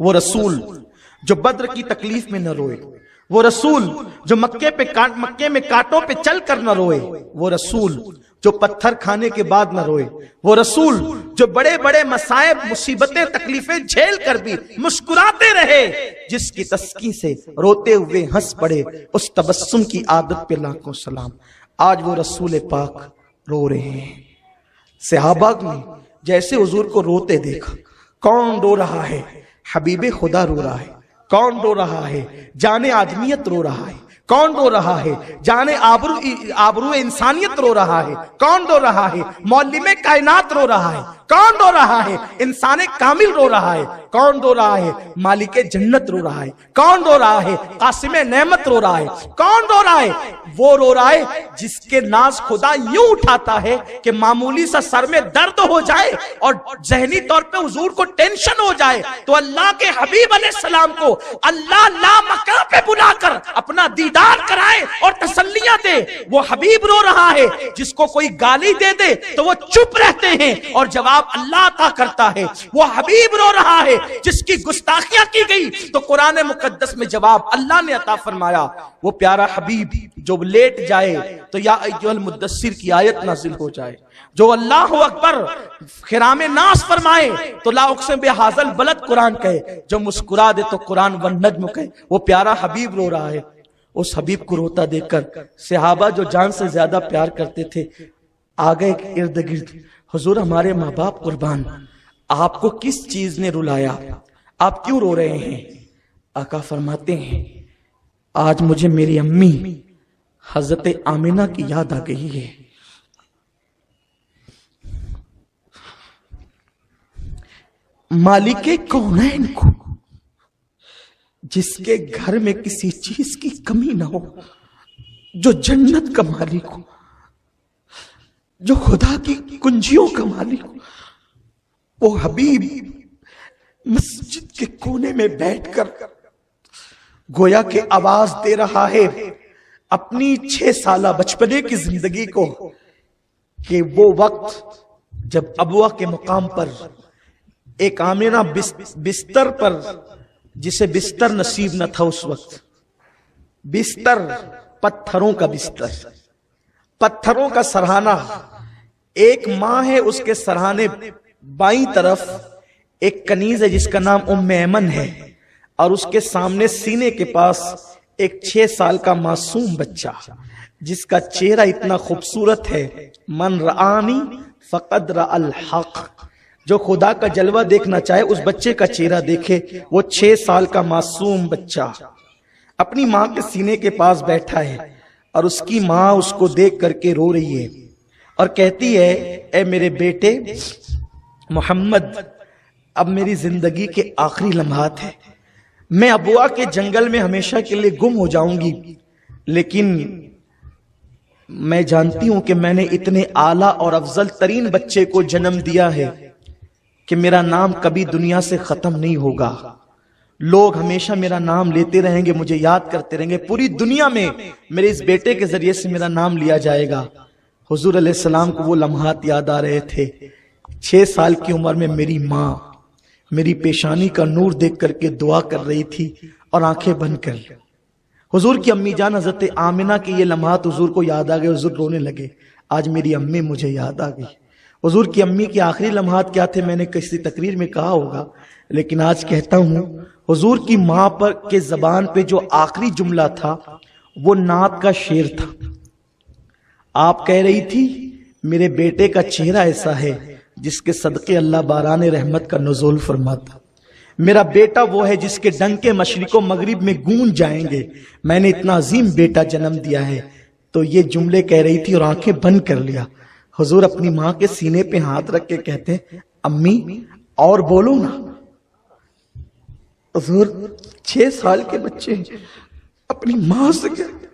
وہ رسول جو بدر کی تکلیف میں نہ روئے، وہ رسول جو مکے میں کانٹوں پہ چل کر نہ روئے، وہ رسول جو پتھر کھانے کے بعد نہ روئے، وہ رسول جو بڑے بڑے مصائب مصیبتیں تکلیفیں جھیل کر بھی مسکراتے رہے، جس کی تسکین سے روتے ہوئے ہنس پڑے، اس تبسم کی عادت پہ لاکھوں سلام۔ آج وہ رسول پاک رو رہے ہیں۔ صحابہ نے جیسے حضور کو روتے دیکھا، کون رو رہا ہے؟ حبیب خدا رو رہا ہے۔ کون رو رہا ہے؟ جان آدمیت رو رہا ہے۔ کون رو رہا ہے؟ جان آبرو انسانیت رو رہا ہے۔ کون رو رہا ہے؟ معلم کائنات رو رہا ہے۔ کون رو رہا ہے؟ انسان کامل رو رہا ہے۔ کون رو رہا ہے؟ مالک جنت رو رہا ہے۔ کون رو رہا ہے؟ قاسم نعمت رو رہا ہے۔ کون رو رہا ہے؟ وہ رو رہا ہے جس کے ناز خدا یوں اٹھاتا ہے کہ معمولی سا سر میں درد ہو جائے اور ذہنی طور پہ حضور کو ٹینشن ہو جائے تو اللہ کے حبیب علیہ السلام کو اللہ لامکان پہ بلا کر اپنا دیدار کرائے اور تسلیاں دے۔ وہ حبیب رو رہا ہے جس کو کوئی گالی دے دے تو وہ چپ رہتے ہیں اور جواب اللہ عطا کرتا ہے۔ وہ حبیب رو رہا ہے جس کی گستاخیاں کی گئی تو قرآن مقدس میں جواب اللہ نے عطا فرمایا۔ وہ پیارا حبیب جو لیٹ جائے تو یا ایھا المدثر کی آیت نازل ہو جائے، جو اللہ اکبر خرام ناس فرمائے تو لا اقسم بہذا البلد قرآن کہے، جو مسکرا دے تو قرآن والنجم کہے۔ وہ پیارا حبیب رو رہا ہے۔ اس حبیب کو روتا دیکھ کر صحابہ جو جان سے زیادہ پیار کرتے تھے آگے ارد گرد، حضور ہمارے ماں باپ قربان، آپ کو کس چیز نے رلایا؟ آپ کیوں رو رہے ہیں؟ آقا فرماتے ہیں آج مجھے میری امی حضرت آمنہ کی یاد آ گئی ہے۔ مالک کونین کو، جس کے گھر میں کسی چیز کی کمی نہ ہو، جو جنت کا مالک ہو، جو خدا کی کنجیوں کا مالک ہو، وہ حبیب مسجد کے کونے میں بیٹھ کر گویا کہ آواز دے رہا ہے اپنی 6 سالہ بچپنے کی زندگی کو کہ وہ وقت جب ابوا کے مقام پر ایک آمنہ بستر پر، جسے بستر نصیب نہ تھا اس وقت، بستر پتھروں کا بستر، پتھروں کا سرہانہ، ایک ماں ہے اس کے سرہانے بائیں طرف ایک کنیز ہے جس کا نام ام ایمن ہے، اور اس کے سامنے سینے کے پاس ایک 6 سال کا معصوم بچہ جس کا چہرہ اتنا خوبصورت ہے، من رآنی فقد رأى الحق، جو خدا کا جلوہ دیکھنا چاہے اس بچے کا چہرہ دیکھے۔ وہ 6 سال کا معصوم بچہ اپنی ماں کے سینے کے پاس بیٹھا ہے اور اس کی ماں اس کو دیکھ کر کے رو رہی ہے اور کہتی ہے اے میرے بیٹے محمد، اب میری زندگی کے آخری لمحات ہیں، میں ابوا کے جنگل میں ہمیشہ کے لیے گم ہو جاؤں گی، لیکن میں جانتی ہوں کہ میں نے اتنے اعلیٰ اور افضل ترین بچے کو جنم دیا ہے کہ میرا نام کبھی دنیا سے ختم نہیں ہوگا، لوگ ہمیشہ میرا نام لیتے رہیں گے، مجھے یاد کرتے رہیں گے، پوری دنیا میں میرے اس بیٹے کے ذریعے سے میرا نام لیا جائے گا۔ حضور علیہ السلام کو وہ لمحات یاد آ رہے تھے، 6 سال کی عمر میں میری ماں میری پیشانی کا نور دیکھ کر کے دعا کر رہی تھی اور آنکھیں بند کر، حضور کی امی جان حضرت آمنہ کی یہ لمحات حضور کو یاد آ گئے، حضور رونے لگے، آج میری امی مجھے یاد آ گئی۔ حضور کی امی کے آخری لمحات کیا تھے میں نے کسی تقریر میں کہا ہوگا، لیکن آج کہتا ہوں حضور کی ماں پر کے زبان پہ جو آخری جملہ تھا وہ نعت کا شعر تھا۔ آپ کہہ رہی تھی میرے بیٹے کا چہرہ ایسا ہے جس کے صدقے اللہ باران رحمت کا نزول فرماتا، میرا بیٹا وہ ہے جس کے ڈنکے مشرق و مغرب میں گونج جائیں گے، میں نے اتنا عظیم بیٹا جنم دیا ہے۔ تو یہ جملے کہہ رہی تھی اور آنکھیں بند کر لیا۔ حضور اپنی ماں کے سینے پہ ہاتھ رکھ کے کہتے ہیں امی اور بولو نا۔ حضور 6 سال کے بچے اپنی ماں سے کہتے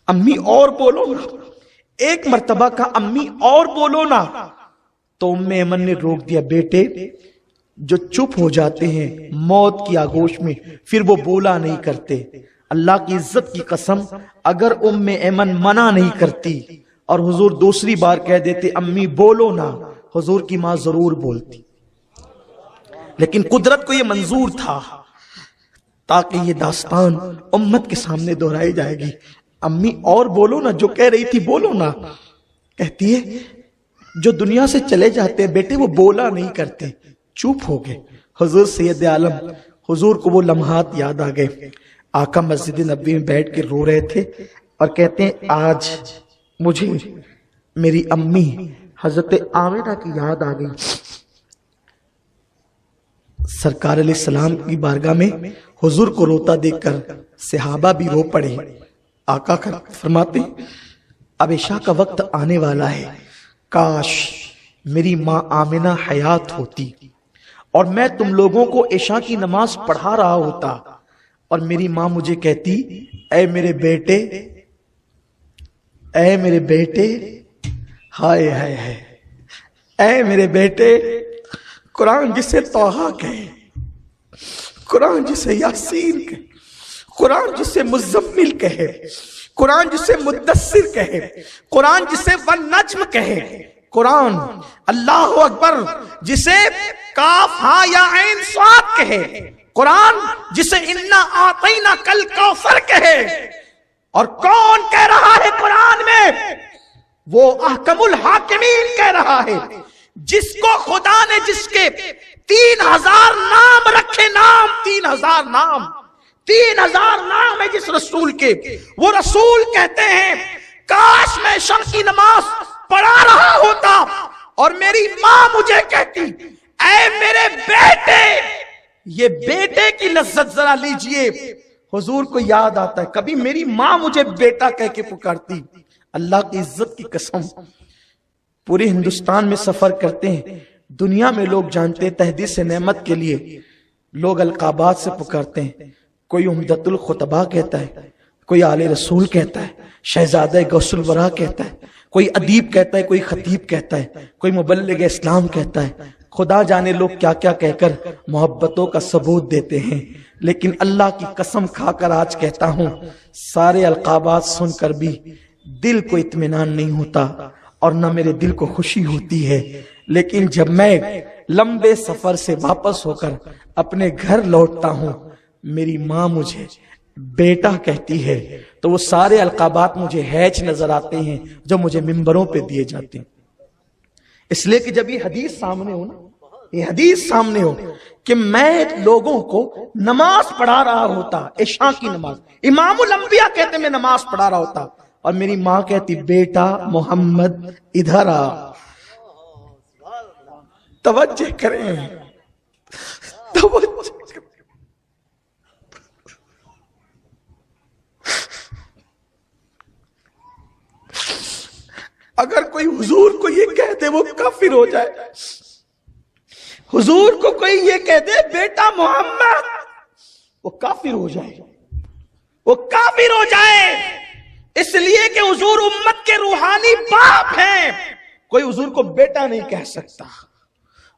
امی اور بولو نا، ایک مرتبہ کا امی اور بولو نا، تو ام ایمن نے روک دیا، بیٹے جو چپ ہو جاتے ہیں موت کی آغوش میں پھر وہ بولا نہیں کرتے، اللہ کی عزت کی قسم اگر ام ایمن منع نہیں کرتی اور حضور دوسری بار کہہ دیتے امی بولو نا، حضور کی ماں ضرور بولتی۔ لیکن قدرت کو یہ منظور تھا تاکہ یہ داستان امت کے سامنے دہرائی جائے گی. امی اور بولو نا، جو کہہ رہی تھی بولو نا. کہتی ہے جو دنیا سے چلے جاتے ہیں بیٹے وہ بولا نہیں کرتے، چپ ہو گئے. حضور سید عالم، حضور کو وہ لمحات یاد آ گئے. آقا مسجد نبوی میں بیٹھ کے رو رہے تھے اور کہتے ہیں آج مجھے میری امی حضرت آمنہ کی یاد آ گئی. سرکار علیہ السلام کی بارگاہ میں حضور کو روتا دیکھ کر صحابہ بھی رو پڑے. آقا فرماتے اب عشاء کا وقت آنے والا ہے، کاش میری ماں آمنہ حیات ہوتی اور میں تم لوگوں کو عشاء کی نماز پڑھا رہا ہوتا اور میری ماں مجھے کہتی اے میرے بیٹے، اے میرے بیٹے، ہائے ہائے ہائے، اے میرے بیٹے. قرآن جسے طٰہٰ کہے، قرآن جسے یاسین کہے، قرآن جسے مزمل کہے، قرآن جسے مدثر کہے، قرآن جسے والنجم کہے، قرآن اللہ اکبر جسے کاف ہاں یا عین صاد کہے، قرآن جسے انا اعطینا کل کوثر کہے. اور کون کہہ رہا ہے قرآن میں؟ وہ احکم الحاکمین کہہ رہا ہے، جس کو خدا نے جس کے 3000 نام رکھے، نام 3000 نام، 3000 نام ہے جس رسول کے. وہ رسول کہتے ہیں کاش میں عشاء کی نماز پڑھا رہا ہوتا اور میری ماں مجھے کہتی اے میرے بیٹے. یہ بیٹے کی لذت ذرا لیجئے. حضور کو یاد آتا ہے کبھی میری ماں مجھے بیٹا کہہ کے پکارتی. اللہ کی عزت کی قسم پورے ہندوستان میں سفر کرتے ہیں، دنیا میں لوگ جانتے ہیں تحدیث نعمت کے لیے لوگ القابات سے پکارتے ہیں. کوئی عمدۃ الخطباء کہتا ہے، کوئی آل رسول کہتا ہے، شہزادہ غوث الورا کہتا ہے، کوئی ادیب کہتا ہے، کوئی خطیب کہتا ہے، کوئی مبلغ اسلام کہتا ہے. خدا جانے لوگ کیا کیا کہہ کر محبتوں کا ثبوت دیتے ہیں. لیکن اللہ کی قسم کھا کر آج کہتا ہوں سارے القابات سن کر بھی دل کو اطمینان نہیں ہوتا اور نہ میرے دل کو خوشی ہوتی ہے. لیکن جب میں لمبے سفر سے واپس ہو کر اپنے گھر لوٹتا ہوں میری ماں مجھے بیٹا کہتی ہے تو وہ سارے القابات مجھے ہیچ نظر آتے ہیں جو مجھے منبروں پہ دیے جاتے ہیں. اس لیے کہ جب یہ حدیث سامنے ہو نا، یہ حدیث سامنے ہو کہ میں لوگوں کو نماز پڑھا رہا ہوتا، عشاء کی نماز، امام الانبیاء کہتے میں نماز پڑھا رہا ہوتا اور میری ماں کہتی بیٹا محمد ادھر آ. توجہ کریں، توجہ کریں. اگر کوئی حضور کو یہ کہہ دے وہ کافر ہو جائے، حضور کو کوئی یہ کہہ دے بیٹا محمد، وہ کافر ہو جائے، وہ کافر ہو جائے. اس لیے کہ حضور امت کے روحانی باپ ہیں. کوئی حضور کو بیٹا نہیں کہہ سکتا،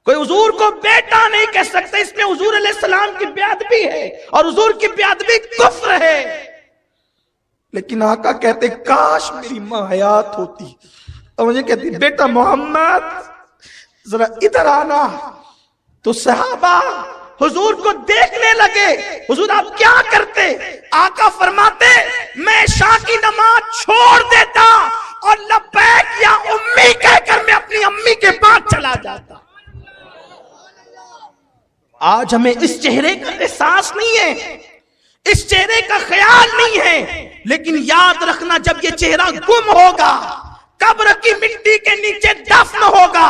کوئی حضور کو بیٹا نہیں کہہ سکتا. اس میں حضور علیہ السلام کی بے ادبی ہے اور حضور کی بے ادبی کفر ہے. لیکن آقا کہتے کاش میری ماں حیات ہوتی اور مجھے کہتی بیٹا محمد ذرا ادھر آنا. تو صحابہ حضور کو دیکھنے لگے، حضور آپ کیا کرتے؟ آقا فرماتے میں عشاء کی نماز چھوڑ دیتا اور لبیک یا امی کہہ کر میں اپنی امی کے پاس چلا جاتا. آج ہمیں اس چہرے کا احساس نہیں ہے، اس چہرے کا خیال نہیں ہے. لیکن یاد رکھنا جب یہ چہرہ گم ہوگا، قبر کی مٹی کے نیچے دفن ہوگا،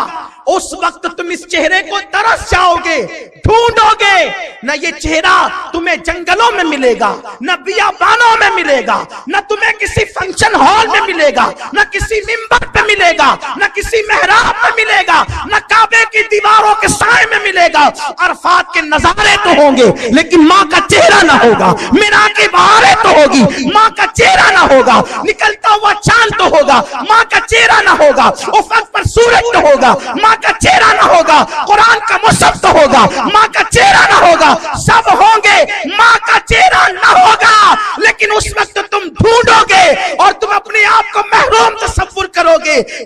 اس وقت تم اس چہرے کو ترس جاؤ گے، ڈھونڈو گے. نہ یہ چہرہ تمہیں جنگلوں میں ملے گا، نہ بیابانوں میں ملے گا، نہ تمہیں کسی فنکشن ہال میں ملے گا، نہ کسی منبر پہ ملے گا، نہ کسی محراب میں ملے گا، نہ کعبے کی دیواروں کے سائے میں ملے گا. عرفات کے نظارے تو ہوں گے لیکن ماں کا چہرہ نہ ہوگا. مینا کی بہاریں تو ہوگی، ماں کا چہرہ نہ ہوگا. نکلتا ہوا چاند تو ہوگا، ماں کا چہرہ نہ ہوگا. افق پر سورج تو ہوگا، ماں کا چہرہ نہ ہوگا. قرآن کا مصحف تو ہوگا، ماں کا چہرہ نہ ہوگا. سب ہوں گے، ماں کا چہرہ نہ ہوگا. لیکن اس وقت تم ڈھونڈو گے اور تم اپنے آپ کو محروم تصور کرو گے